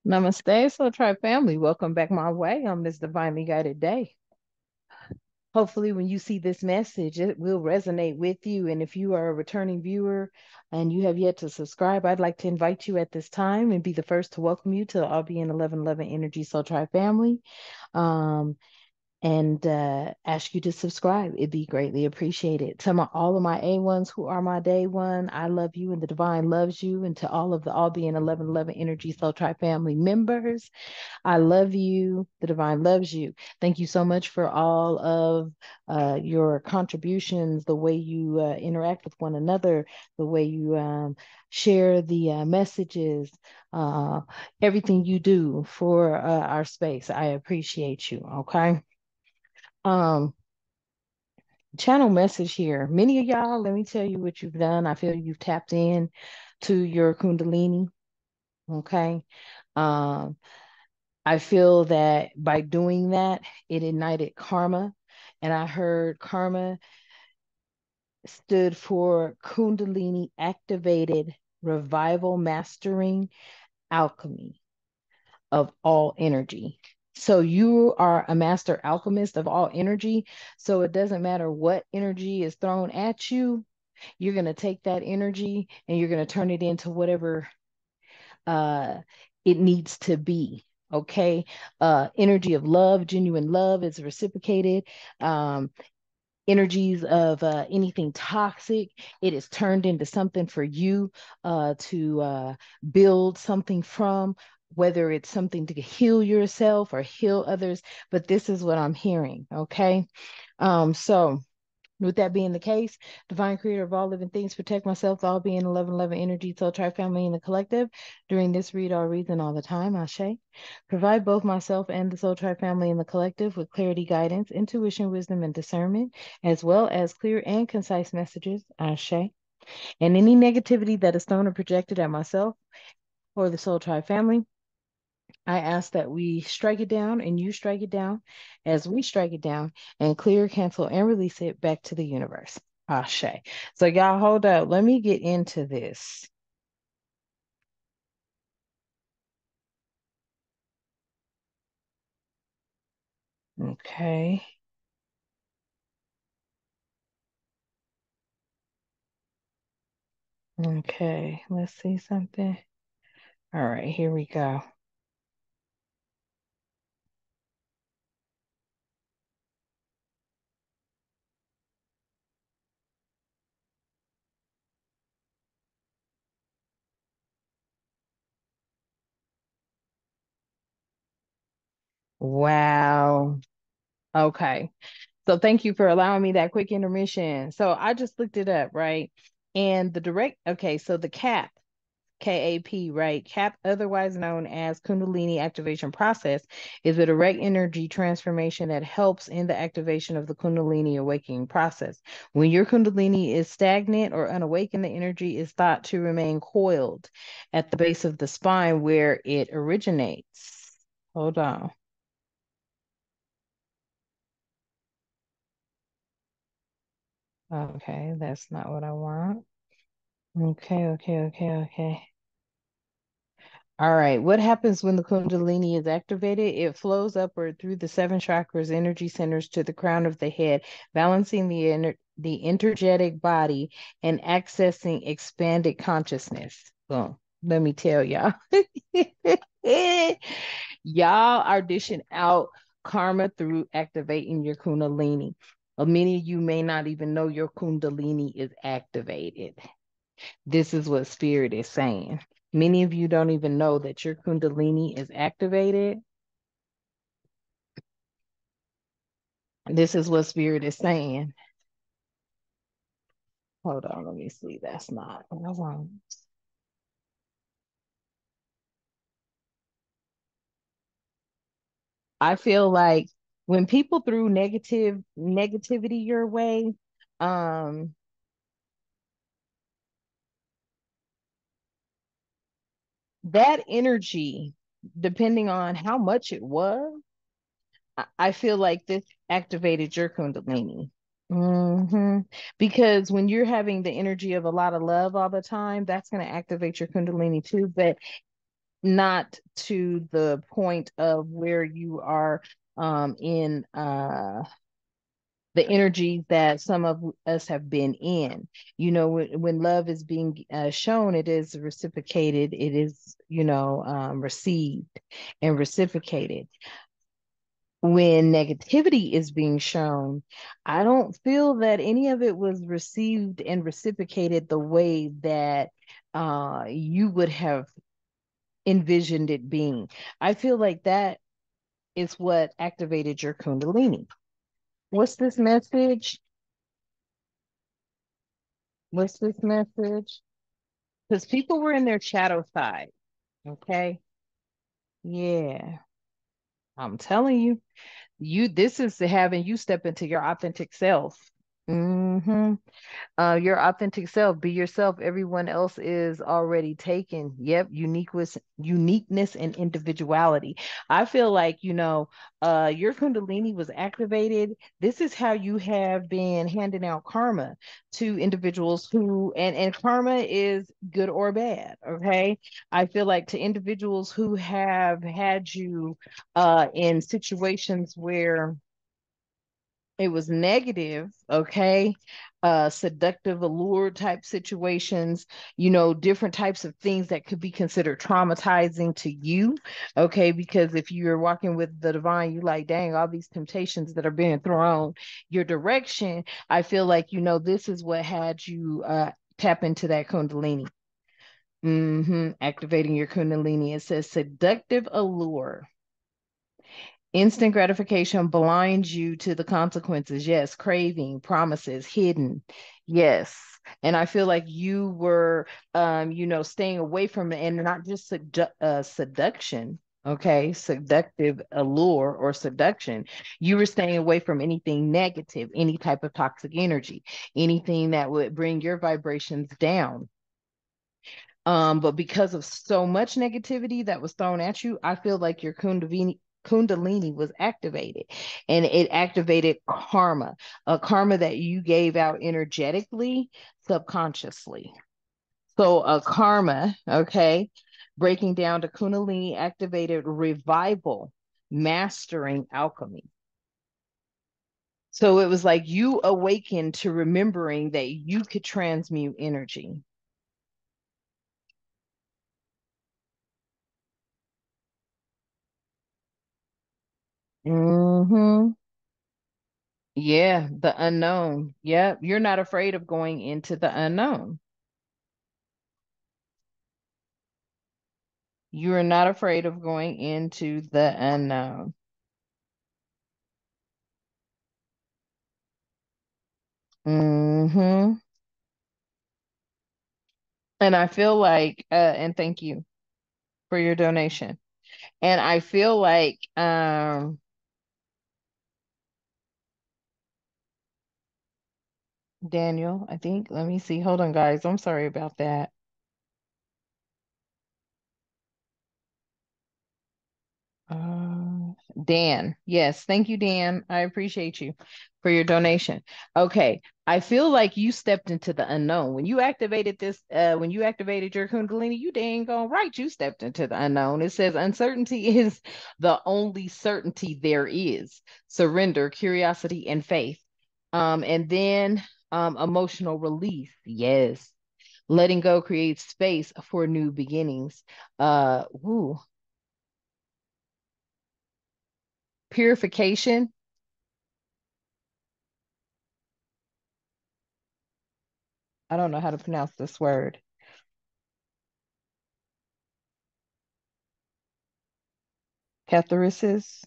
Namaste, Soul Tribe family. Welcome back my way on this divinely guided day. Hopefully, when you see this message, it will resonate with you. And if you are a returning viewer and you have yet to subscribe, I'd like to invite you at this time and be the first to welcome you to the All Being 1111 Energy Soul Tribe family. Um, and ask you to subscribe. It'd be greatly appreciated. To all of my A1s who are my day one, I love you and the divine loves you. And to all of the All Being 1111 Energy Soul Tribe family members, I love you. The divine loves you. Thank you so much for all of your contributions, the way you interact with one another, the way you share the messages, uh, everything you do for our space. I appreciate you. Okay. Um, Channel message here. Many of y'all, let me tell you what you've done. I feel you've tapped in to your Kundalini. Okay. Um, I feel that by doing that, it ignited karma. And I heard karma stood for Kundalini activated revival mastering alchemy of all energy. So you are a master alchemist of all energy. So it doesn't matter what energy is thrown at you, you're going to take that energy and you're going to turn it into whatever uh, it needs to be. Okay. Energy of love, genuine love is reciprocated. Um, Energies of anything toxic, it is turned into something for you to build something from, whether it's something to heal yourself or heal others. But this is what I'm hearing. Okay. So, with that being the case, divine creator of all living things, protect myself, all being 1111 energy, soul tribe family, and the collective. During this read, all reason all the time, Ashe. Provide both myself and the soul tribe family and the collective with clarity, guidance, intuition, wisdom, and discernment, as well as clear and concise messages, Ashe. And any negativity that is thrown or projected at myself or the soul tribe family, I ask that we strike it down and you strike it down as we strike it down and clear, cancel, and release it back to the universe. Ashe. So, y'all, hold up. Let me get into this. Okay. Okay. Let's see something. All right. Here we go. Wow. Okay. So, thank you for allowing me that quick intermission. So, I just looked it up, right? And the direct, okay. So, the CAP. KAP, right? CAP, otherwise known as Kundalini activation process, is a direct energy transformation that helps in the activation of the Kundalini awakening process. When your Kundalini is stagnant or unawakened, the energy is thought to remain coiled at the base of the spine where it originates. Hold on. Okay, that's not what I want. Okay. All right. What happens when the Kundalini is activated? It flows upward through the seven chakras, energy centers to the crown of the head, balancing the energetic body and accessing expanded consciousness. Boom. Let me tell y'all. Y'all are dishing out karma through activating your Kundalini. Many of you may not even know your Kundalini is activated. This is what spirit is saying. Many of you don't even know that your Kundalini is activated. This is what spirit is saying. Hold on, let me see. That's not what I want. I feel like when people threw negativity your way, um, that energy, depending on how much it was, I feel like this activated your Kundalini. hmm Because when you're having the energy of a lot of love all the time, that's going to activate your Kundalini too. But not to the point of where you are in the energy that some of us have been in. When love is being shown, it is reciprocated, it is, received and reciprocated. When negativity is being shown, I don't feel that any of it was received and reciprocated the way that you would have envisioned it being. I feel like that is what activated your Kundalini. What's this message? What's this message? Because people were in their shadow side. Okay. Yeah. I'm telling you, this is having you step into your authentic self. Hmm. Your authentic self, be yourself. Everyone else is already taken. Yep, uniqueness and individuality. I feel like, your Kundalini was activated. This is how you have been handing out karma to individuals who, and karma is good or bad. Okay. I feel like to individuals who have had you in situations where it was negative, okay, seductive allure type situations, different types of things that could be considered traumatizing to you, okay, because if you're walking with the divine, you like, dang, all these temptations that are being thrown your direction. I feel like, this is what had you tap into that kundalini. Activating your kundalini. It says seductive allure. Instant gratification blinds you to the consequences. Yes, craving, promises, hidden. Yes. And I feel like you were, staying away from it, and not just seduction, okay, seductive allure or seduction. You were staying away from anything negative, any type of toxic energy, anything that would bring your vibrations down. But because of so much negativity that was thrown at you, I feel like your Kundalini was activated, and it activated karma, a karma that you gave out energetically, subconsciously. So a karma, okay, breaking down to Kundalini activated revival, mastering alchemy. So it was like you awakened to remembering that you could transmute energy. Hmm. Yeah, the unknown. Yeah, you're not afraid of going into the unknown. You are not afraid of going into the unknown. Hmm. And I feel like, and thank you for your donation. And I feel like, Daniel, I think, let me see. Hold on, guys. I'm sorry about that. Dan, yes, thank you, Dan. I appreciate you for your donation. Okay, I feel like you stepped into the unknown when you activated this. When you activated your Kundalini, you dang gone right. You stepped into the unknown. It says uncertainty is the only certainty there is. Surrender, curiosity, and faith. And then emotional release. Yes, letting go creates space for new beginnings. Woo, purification. I don't know how to pronounce this word. Catharesis.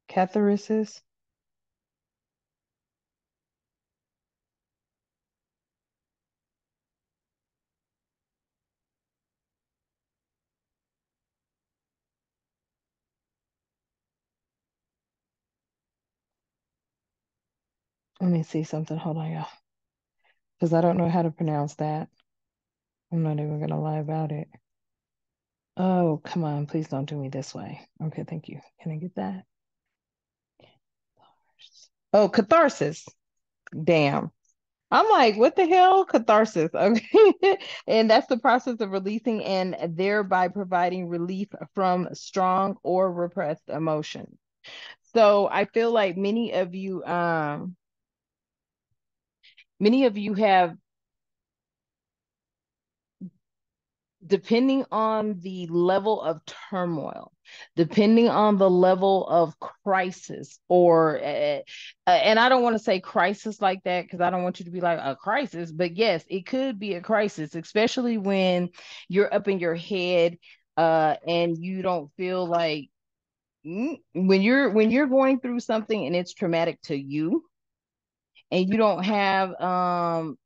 Catharesis. Let me see something. Hold on, y'all. Because I don't know how to pronounce that. I'm not even going to lie about it. Oh, come on. Please don't do me this way. Okay, thank you. Can I get that? Oh, catharsis. Damn. I'm like, what the hell? Catharsis. Okay. And that's the process of releasing and thereby providing relief from strong or repressed emotion. So I feel like many of you have, depending on the level of turmoil, depending on the level of crisis, or and I don't want to say crisis like that because I don't want you to be like a crisis, but yes, it could be a crisis, especially when you're up in your head, and you don't feel like, when you're going through something and it's traumatic to you, and you don't have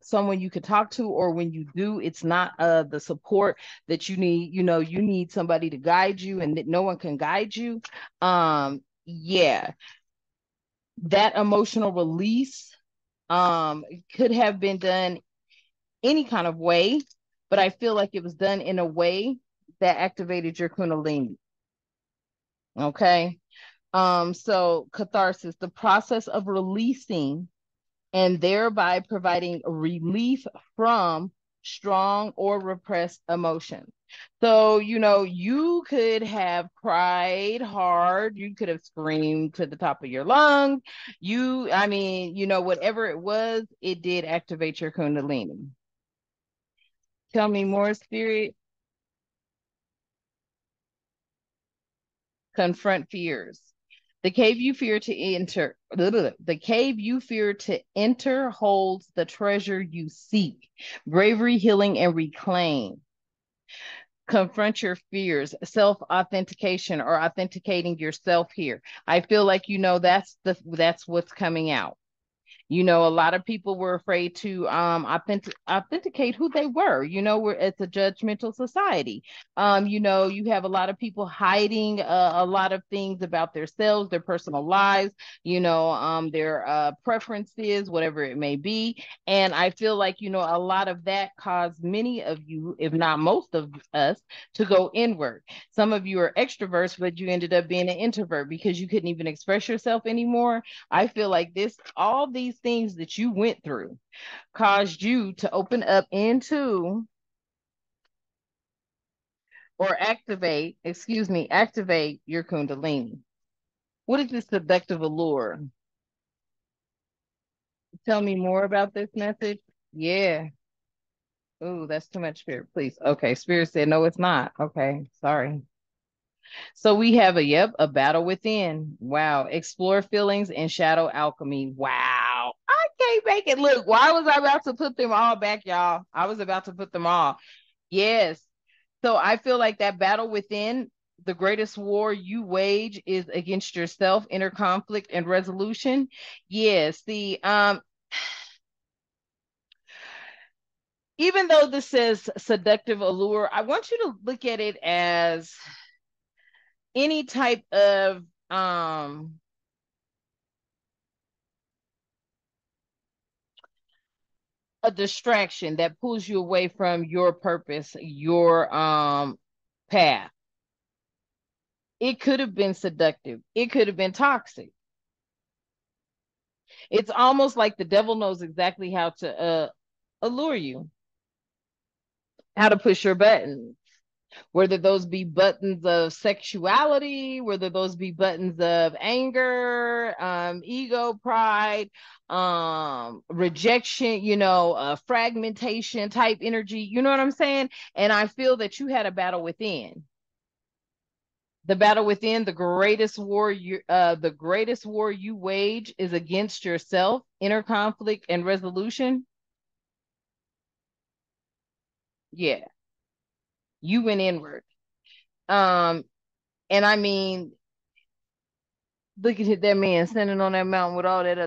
someone you could talk to, or when you do, it's not the support that you need. You need somebody to guide you, and that no one can guide you. Yeah, that emotional release could have been done any kind of way, but I feel like it was done in a way that activated your kundalini. Okay. So catharsis, the process of releasing and thereby providing relief from strong or repressed emotions. So, you could have cried hard, you could have screamed to the top of your lungs. I mean, whatever it was, it did activate your kundalini. Tell me more, spirit. Confront fears. The cave you fear to enter holds the treasure you seek. Bravery, healing, and reclaim. Confront your fears. Self authentication, or authenticating yourself here. I feel like that's what's coming out. A lot of people were afraid to authenticate who they were. It's a judgmental society. You have a lot of people hiding a lot of things about themselves, their personal lives, their preferences, whatever it may be. And I feel like, a lot of that caused many of you, if not most of us, to go inward. Some of you are extroverts, but you ended up being an introvert because you couldn't even express yourself anymore. I feel like all these things that you went through caused you to open up into, or activate your kundalini. What is this seductive allure? Tell me more about this message. Yeah. Oh, that's too much, spirit. Please. Okay. Spirit said, no, it's not. Okay. Sorry. So we have a battle within. Wow. Explore feelings and shadow alchemy. Wow. I can't make it. Look, why was I about to put them all back, y'all? I was about to put them all. Yes. So I feel like that battle within, the greatest war you wage is against yourself, inner conflict and resolution. Yes. Even though this says seductive allure, I want you to look at it as any type of a distraction that pulls you away from your purpose, your path. It could have been seductive. It could have been toxic. It's almost like the devil knows exactly how to allure you, how to push your buttons, whether those be buttons of sexuality, whether those be buttons of anger, ego, pride, rejection, fragmentation type energy. You know what I'm saying? And I feel that you had a battle within. The battle within, the greatest war you wage is against yourself, inner conflict and resolution. Yeah, you went inward. Um, and I mean, look at that man standing on that mountain with all that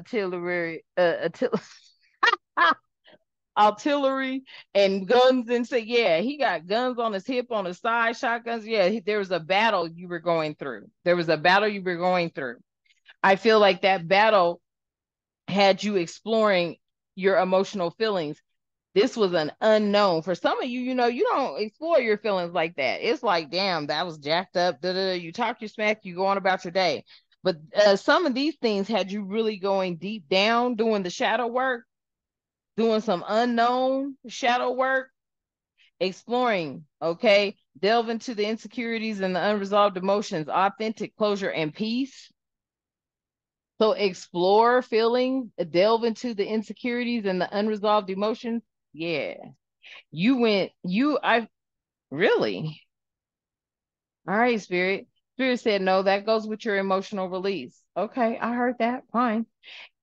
artillery and guns, and say, yeah, he got guns on his hip, on his side, shotguns. Yeah, there was a battle you were going through. There was a battle you were going through. I feel like that battle had you exploring your emotional feelings. This was an unknown for some of you. You don't explore your feelings like that. It's like, damn, that was jacked up. Da, da, da. You talk your smack, you go on about your day. But some of these things had you really going deep down, doing the shadow work. doing some unknown shadow work, exploring, okay? Delve into the insecurities and the unresolved emotions, authentic closure and peace. So explore feelings, delve into the insecurities and the unresolved emotions. Yeah. I really. All right, Spirit. Spirit said, no, that goes with your emotional release. Okay, I heard that. Fine.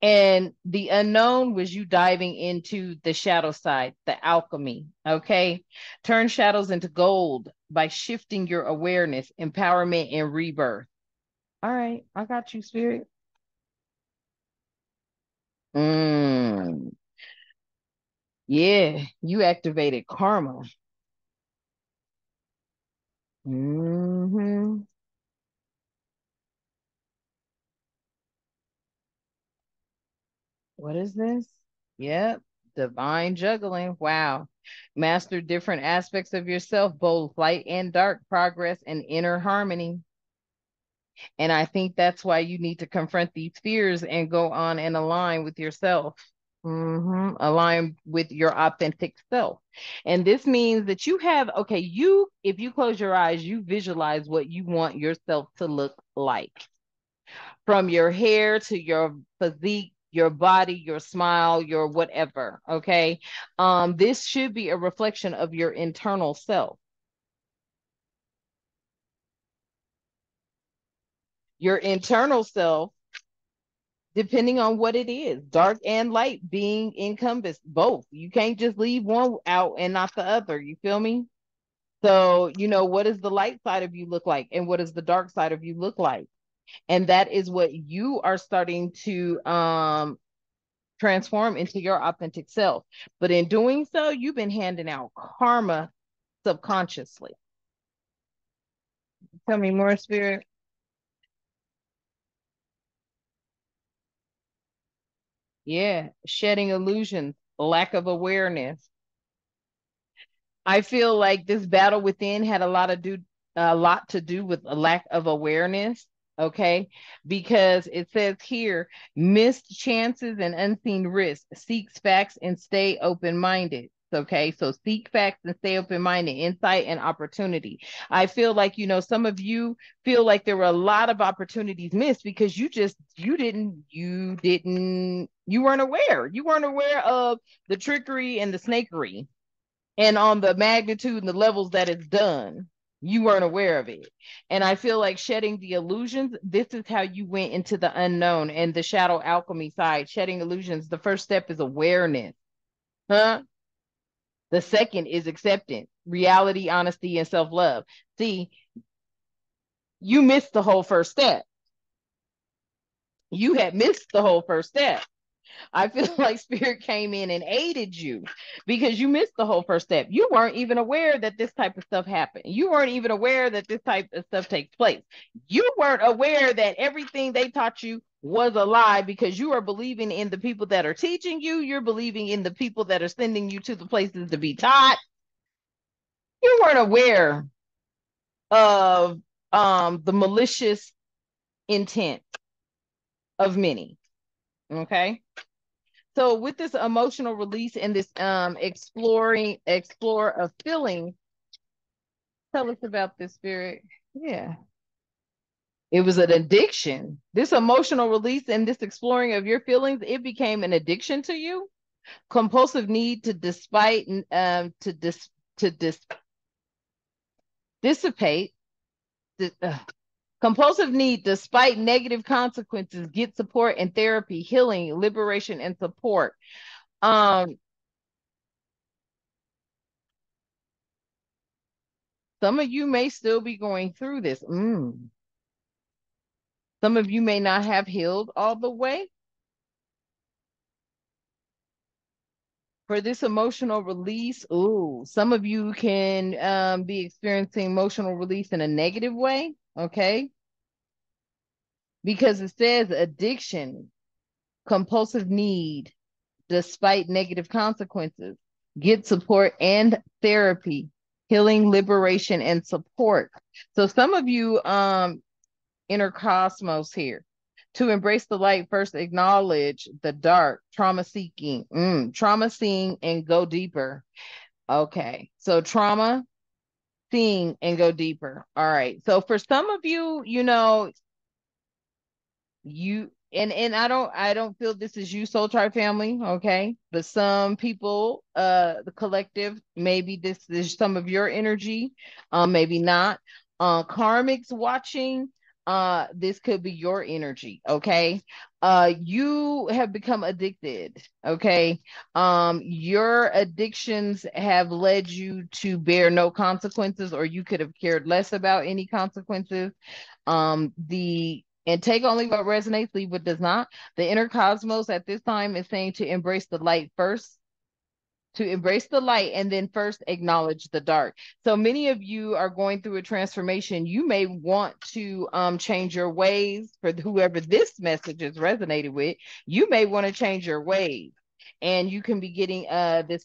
And the unknown was you diving into the shadow side, the alchemy. Okay. Turn shadows into gold by shifting your awareness, empowerment, and rebirth. All right, I got you, Spirit. Mm, yeah, you activated karma. Hmm. What is this? Yep, divine juggling. Wow. Master different aspects of yourself, both light and dark, progress and inner harmony. And I think that's why you need to confront these fears and go on and align with yourself. Align with your authentic self. And this means that you have, okay, if you close your eyes, you visualize what you want yourself to look like, from your hair to your physique, your body, your smile, your whatever. Okay. This should be a reflection of your internal self. Your internal self, depending on what it is, dark and light being encompassed, both. You can't just leave one out and not the other. You feel me? So, what does the light side of you look like? And what does the dark side of you look like? And that is what you are starting to transform into your authentic self. But in doing so, you've been handing out karma subconsciously. Tell me more, Spirit. Yeah, shedding illusions, lack of awareness. I feel like this battle within had a lot to do with a lack of awareness. Okay, because it says here, missed chances and unseen risks. Seeks facts and stay open minded. Okay, so seek facts and stay open minded, insight and opportunity. I feel like, some of you feel like there were a lot of opportunities missed because you weren't aware. You weren't aware of the trickery and the snakery, and on the magnitude and the levels that it's done. You weren't aware of it. And I feel like shedding the illusions, this is how you went into the unknown and the shadow alchemy side. Shedding illusions, the first step is awareness. Huh? The second is acceptance, reality, honesty, and self-love. See, you missed the whole first step. You had missed the whole first step. I feel like spirit came in and aided you because you missed the whole first step. You weren't even aware that this type of stuff happened. You weren't even aware that this type of stuff takes place. You weren't aware that everything they taught you was a lie because you are believing in the people that are teaching you. You're believing in the people that are sending you to the places to be taught. You weren't aware of the malicious intent of many. Okay. So with this emotional release and this explore of feeling, tell us about this, Spirit. Yeah. It was an addiction. This emotional release and this exploring of your feelings, it became an addiction to you. Compulsive need to despite to dis to dis dissipate. di- uh, Compulsive need despite negative consequences, get support and therapy, healing, liberation, and support. Um, some of you may still be going through this. Some of you may not have healed all the way. For this emotional release, ooh, some of you can be experiencing emotional release in a negative way, okay? Because it says addiction, compulsive need, despite negative consequences, get support and therapy, healing, liberation, and support. So some of you, inner cosmos here. To embrace the light, first acknowledge the dark, trauma seeking, trauma seeing and go deeper. Okay. So trauma seeing and go deeper. All right. So for some of you, you and I don't feel this is you, Soul Tribe family, okay? But some people, the collective, maybe this is some of your energy, maybe not. Karmics watching, this could be your energy, okay? You have become addicted, okay? Your addictions have led you to bear no consequences, or you could have cared less about any consequences. The and take only what resonates, leave what does not. The inner cosmos at this time is saying to embrace the light first, to embrace the light and then first acknowledge the dark. So many of you are going through a transformation. You may want to change your ways. For whoever this message is resonated with, you may want to change your ways. And you can be getting this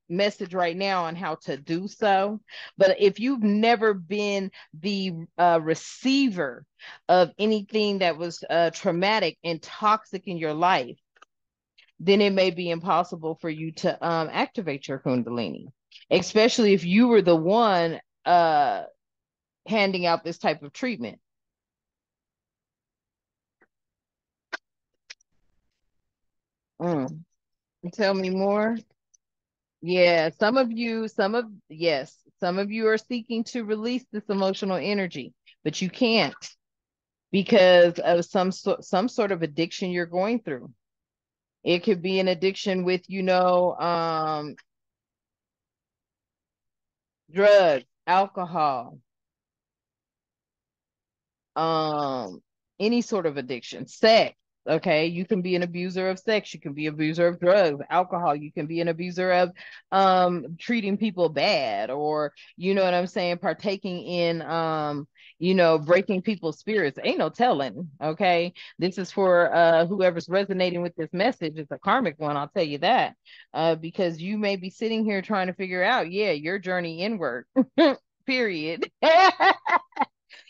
message right now on how to do so. But if you've never been the receiver of anything that was traumatic and toxic in your life, then it may be impossible for you to activate your Kundalini, especially if you were the one handing out this type of treatment. Mm. Tell me more. Yeah, some of you are seeking to release this emotional energy, but you can't because of some sort of addiction you're going through. It could be an addiction with, drugs, alcohol, um any sort of addiction, sex. Okay, you can be an abuser of sex, you can be an abuser of drugs, alcohol, you can be an abuser of treating people bad, or you know what I'm saying, partaking in breaking people's spirits. Ain't no telling. Okay, this is for whoever's resonating with this message. It's a karmic one, I'll tell you that. Because you may be sitting here trying to figure out, yeah, your journey inward. Period.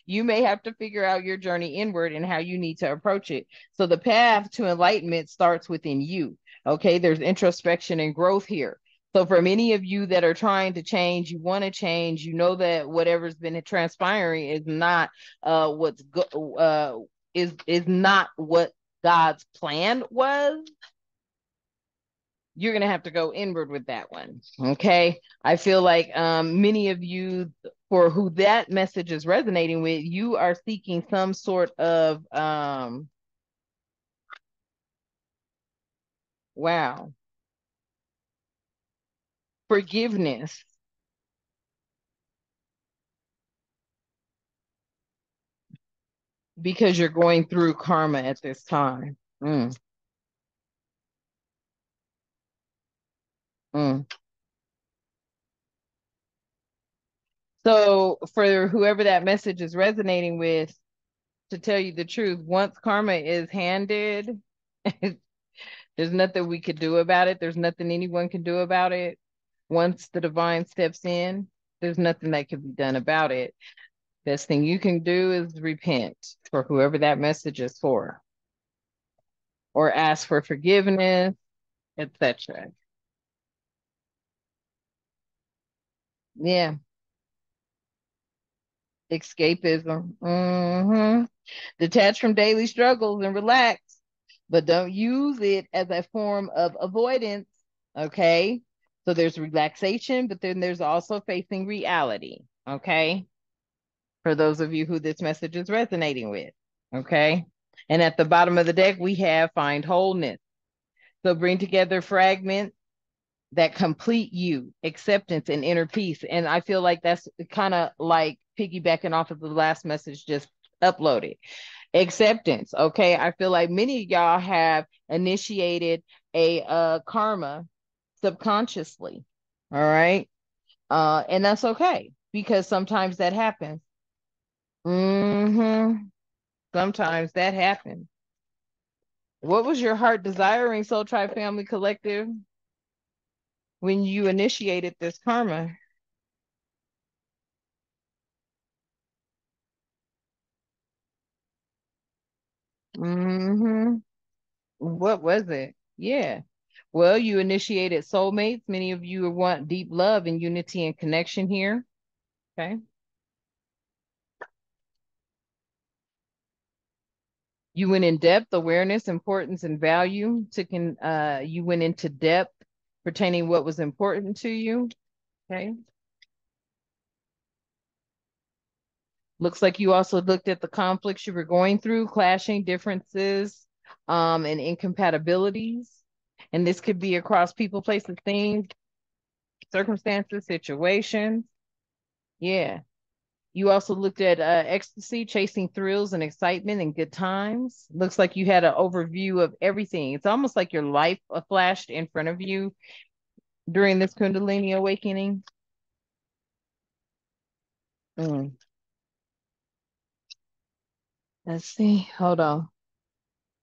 You may have to figure out your journey inward and how you need to approach it. So the path to enlightenment starts within you. Okay, there's introspection and growth here. So for many of you that are trying to change, you want to change, you know that whatever's been transpiring is not is not what God's plan was. You're going to have to go inward with that one. Okay. I feel like many of you, for who that message is resonating with, you are seeking some sort of, wow, forgiveness because you're going through karma at this time. Mm, mm. So for whoever that message is resonating with, to tell you the truth, once karma is handed, there's nothing we could do about it. There's nothing anyone can do about it. Once the divine steps in, there's nothing that can be done about it. Best thing you can do is repent for whoever that message is for, or ask for forgiveness, etc. Yeah, escapism. Detach from daily struggles and relax, but don't use it as a form of avoidance. Okay. So there's relaxation, but then there's also facing reality. Okay. For those of you who this message is resonating with. Okay. And at the bottom of the deck, we have find wholeness. So bring together fragments that complete you, acceptance and inner peace. And I feel like that's kind of like piggybacking off of the last message just uploaded. Acceptance. Okay. I feel like many of y'all have initiated a karma subconsciously. All right. And that's okay because sometimes that happens. hmm Sometimes that happens. What was your heart desiring, Soul Tribe Family Collective, when you initiated this karma? Mm-hmm. What was it? Yeah. Well, you initiated soulmates. Many of you want deep love and unity and connection here. Okay. You went in depth, awareness, importance, and value. You went into depth pertaining what was important to you. Okay. Looks like you also looked at the conflicts you were going through, clashing differences, and incompatibilities. And this could be across people, places, things, circumstances, situations. Yeah. You also looked at ecstasy, chasing thrills and excitement and good times. Looks like you had an overview of everything. It's almost like your life flashed in front of you during this Kundalini awakening. Mm. Let's see. Hold on.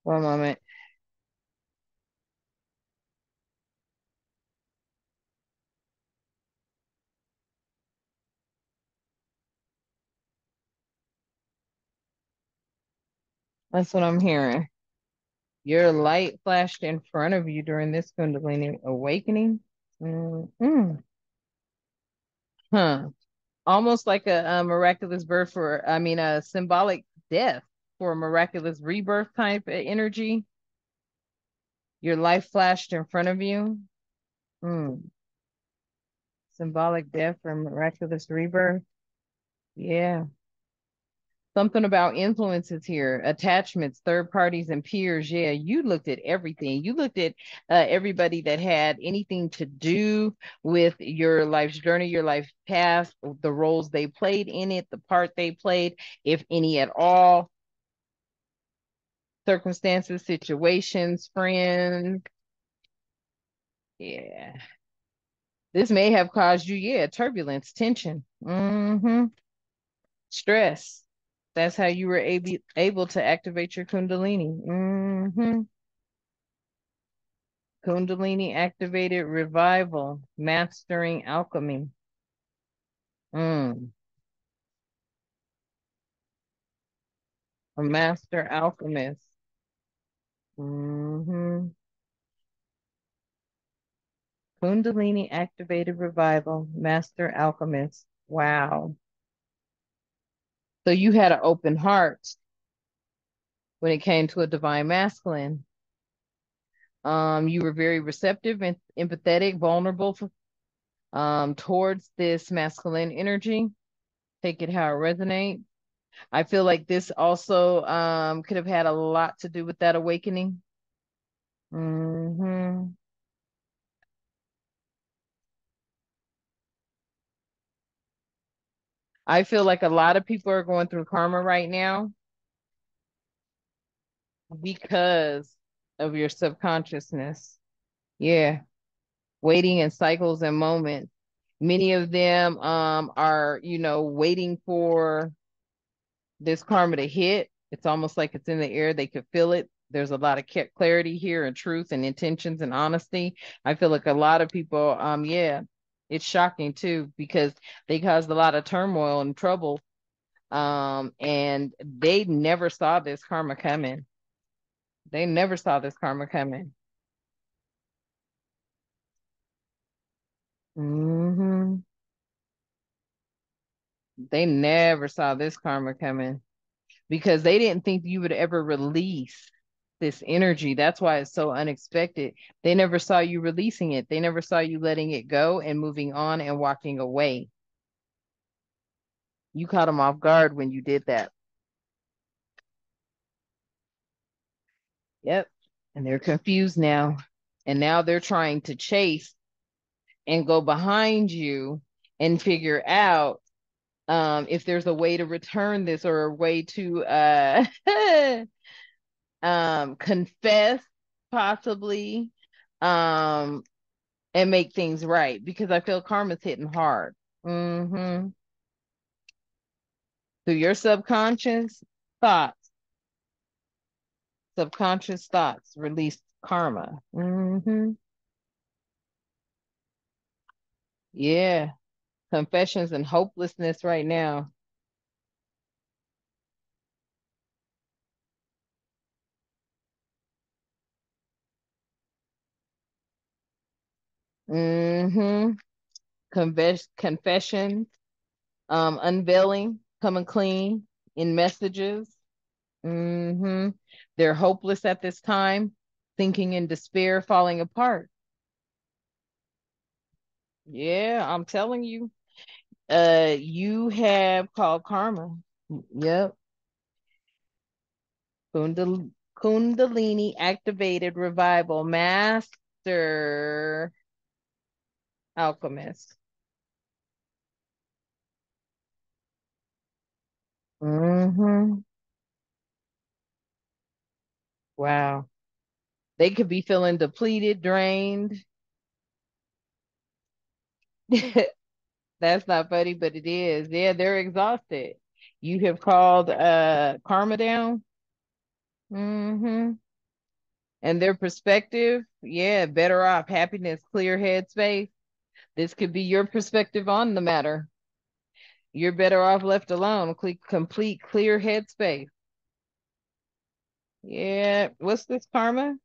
One moment. That's what I'm hearing. Your light flashed in front of you during this Kundalini awakening. Mm-mm. Huh. Almost like a miraculous birth I mean, a symbolic death for a miraculous rebirth type of energy. Your life flashed in front of you. Mm. Symbolic death for miraculous rebirth. Yeah. Something about influences here, attachments, third parties, and peers. Yeah, you looked at everything. You looked at everybody that had anything to do with your life's journey, your life path, the roles they played in it, the part they played, if any at all, circumstances, situations, friends. Yeah. This may have caused you, yeah, turbulence, tension, stress. That's how you were able to activate your Kundalini. Kundalini activated revival, mastering alchemy. Mm. A master alchemist. hmm Kundalini activated revival, master alchemist. Wow. So you had an open heart when it came to a divine masculine. You were very receptive and empathetic, vulnerable towards this masculine energy. Take it how it resonates. I feel like this also could have had a lot to do with that awakening. hmm I feel like a lot of people are going through karma right now because of your subconsciousness. Yeah, waiting in cycles and moments. Many of them are, waiting for this karma to hit. It's almost like it's in the air. They could feel it. There's a lot of clarity here and truth and intentions and honesty. I feel like a lot of people, yeah, it's shocking too because they caused a lot of turmoil and trouble. And they never saw this karma coming. They never saw this karma coming. hmm They never saw this karma coming because they didn't think you would ever release this energy. That's why it's so unexpected. They never saw you releasing it. They never saw you letting it go and moving on and walking away. You caught them off guard when you did that. Yep. And they're confused now. And now they're trying to chase and go behind you and figure out if there's a way to return this or a way to confess possibly um, and make things right because I feel karma's hitting hard. hmm Through your thoughts, subconscious thoughts release karma. Yeah, confessions and hopelessness right now. Mm-hmm. Confessions, unveiling, coming clean in messages. Mm-hmm. They're hopeless at this time, thinking in despair, falling apart. Yeah, I'm telling you. You have called karma. Yep. Kundalini activated revival master alchemist. Mm-hmm. Wow. They could be feeling depleted, drained. That's not funny, but it is. Yeah, they're exhausted. You have called karma down. Mm-hmm. And their perspective, yeah, better off, happiness, clear headspace. This could be your perspective on the matter. You're better off left alone, complete clear headspace. Yeah. What's this karma?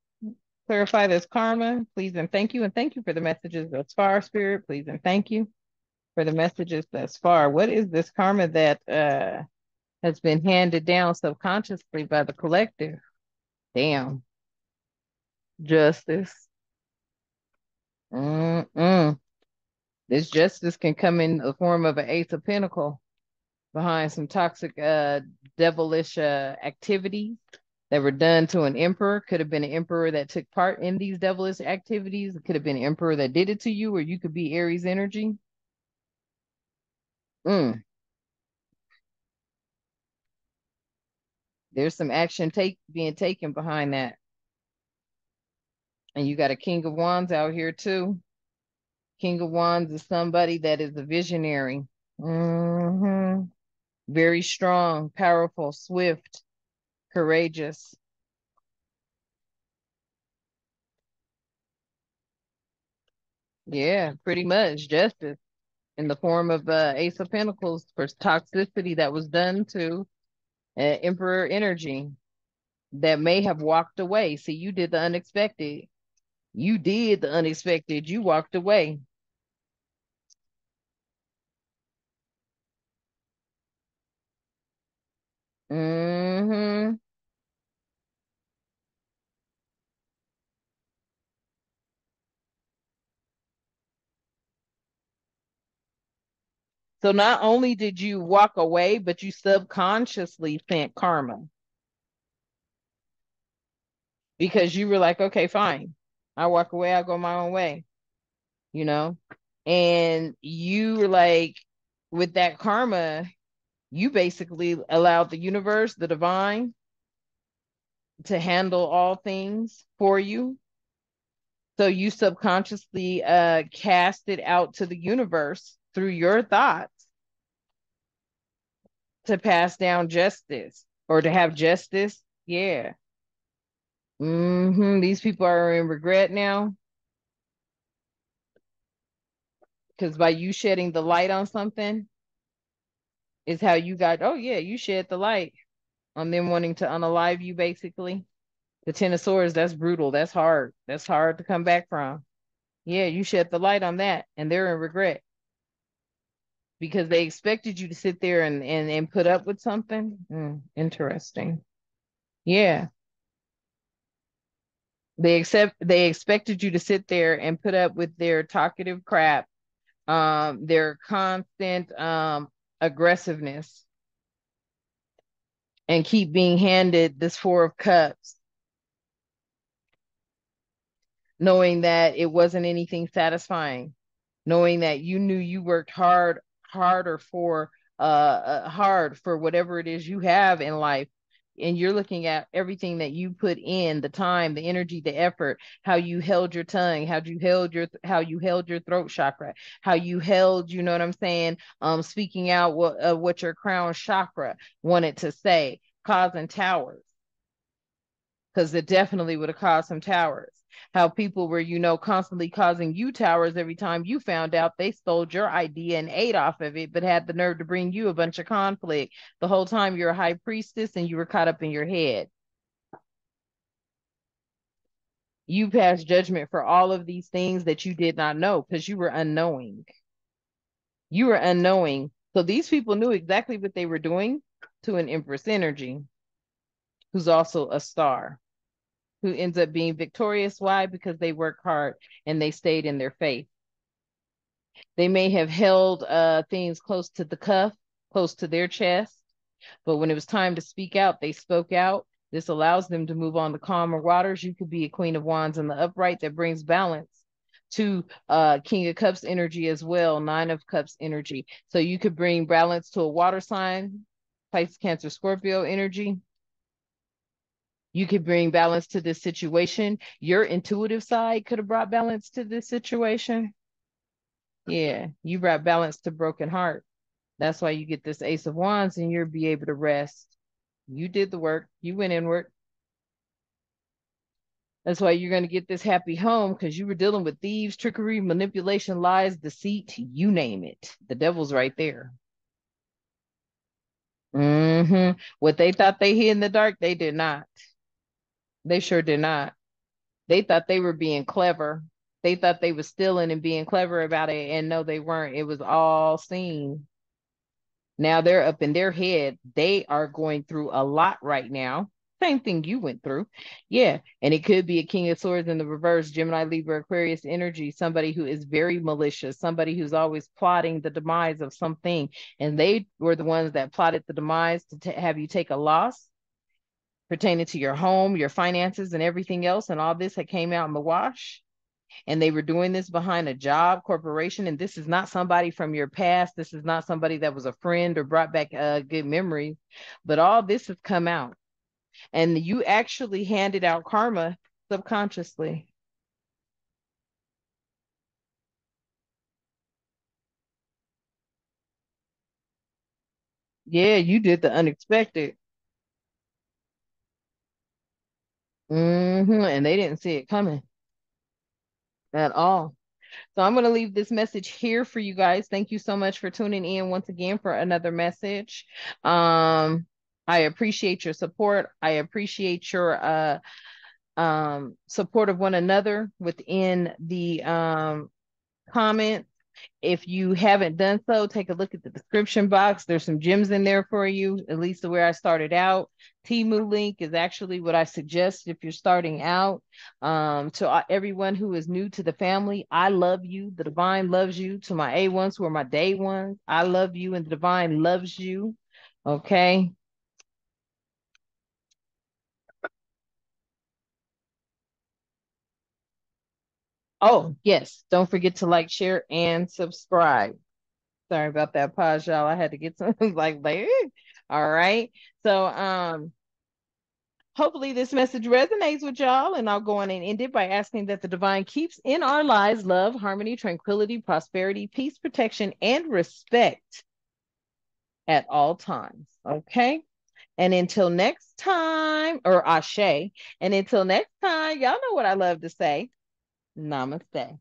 Clarify this karma, please and thank you. And thank you for the messages thus far, Spirit. Please and thank you for the messages thus far. What is this karma that has been handed down subconsciously by the collective? Damn. Justice. Mm-mm. This justice can come in the form of an Ace of Pentacle behind some toxic, devilish activities that were done to an emperor. Could have been an emperor that took part in these devilish activities. It could have been an emperor that did it to you, or you could be Aries energy. Mm. There's some action being taken behind that. And you got a King of Wands out here too. King of Wands is somebody that is a visionary. Hmm. Very strong, powerful, swift, courageous. Yeah, pretty much justice in the form of Ace of Pentacles for toxicity that was done to Emperor energy that may have walked away. See, you did the unexpected. You did the unexpected. You walked away. Hmm. So not only did you walk away, but you subconsciously sent karma because you were like, okay, fine. I walk away, I'll go my own way, you know? And you were like, with that karma, you basically allowed the universe, the divine, to handle all things for you. So you subconsciously cast it out to the universe through your thoughts to pass down justice or to have justice. Yeah. These people are in regret now because by you shedding the light on something is how you got, oh yeah, you shed the light on them wanting to unalive you basically. The Ten of Swords, that's brutal. That's hard. That's hard to come back from. Yeah, you shed the light on that and they're in regret because they expected you to sit there and put up with something. Interesting. Yeah. They expected you to sit there and put up with their talkative crap, their constant aggressiveness and keep being handed this Four of Cups, knowing that it wasn't anything satisfying, knowing that you knew you worked hard for whatever it is you have in life. And you're looking at everything that you put in, the time, the energy, the effort, how you held your tongue, how you held your throat chakra, how you held, you know what I'm saying, speaking out what your crown chakra wanted to say, causing towers because it definitely would have caused some towers. How people were, constantly causing you towers every time you found out they stole your idea and ate off of it, but had the nerve to bring you a bunch of conflict the whole time you're a high priestess and you were caught up in your head. You passed judgment for all of these things that you did not know because you were unknowing. You were unknowing. So these people knew exactly what they were doing to an Empress energy, who's also a star, who ends up being victorious. Why? Because they worked hard and they stayed in their faith. They may have held things close to the cuff, close to their chest, but when it was time to speak out, they spoke out. This allows them to move on to calmer waters. You could be a Queen of Wands in the upright that brings balance to King of Cups energy as well, Nine of Cups energy. So you could bring balance to a water sign, Pisces, Cancer, Scorpio energy. You could bring balance to this situation. Your intuitive side could have brought balance to this situation. Yeah, you brought balance to broken heart. That's why you get this Ace of Wands and you'll be able to rest. You did the work. You went inward. That's why you're going to get this happy home because you were dealing with thieves, trickery, manipulation, lies, deceit, you name it. The devil's right there. What they thought they hid in the dark, they did not. They sure did not. They thought they were being clever. They thought they were stealing and being clever about it. And no, they weren't. It was all seen. Now they're up in their head. They are going through a lot right now. Same thing you went through. Yeah. And it could be a King of Swords in the reverse, Gemini, Libra, Aquarius energy, somebody who is very malicious, somebody who's always plotting the demise of something. And they were the ones that plotted the demise to have you take a loss pertaining to your home, your finances, and everything else. And all this had came out in the wash. And they were doing this behind a job corporation. And this is not somebody from your past. This is not somebody that was a friend or brought back good memories. But all this has come out. And you actually handed out karma subconsciously. Yeah, you did the unexpected. And they didn't see it coming at all. So I'm going to leave this message here for you guys. Thank you so much for tuning in once again for another message. I appreciate your support. I appreciate your support of one another within the comments. If you haven't done so, take a look at the description box. There's some gems in there for you, at least the way I started out. Temu link is actually what I suggest if you're starting out. To everyone who is new to the family, I love you. The divine loves you. To my A1s who are my day ones, I love you and the divine loves you. Okay. Oh, yes. Don't forget to like, share, and subscribe. Sorry about that pause, y'all. I had to get some like, all right. So hopefully this message resonates with y'all, and I'll go on and end it by asking that the divine keeps in our lives love, harmony, tranquility, prosperity, peace, protection, and respect at all times. Okay. And until next time, or ashe, and until next time, y'all know what I love to say. Namaste.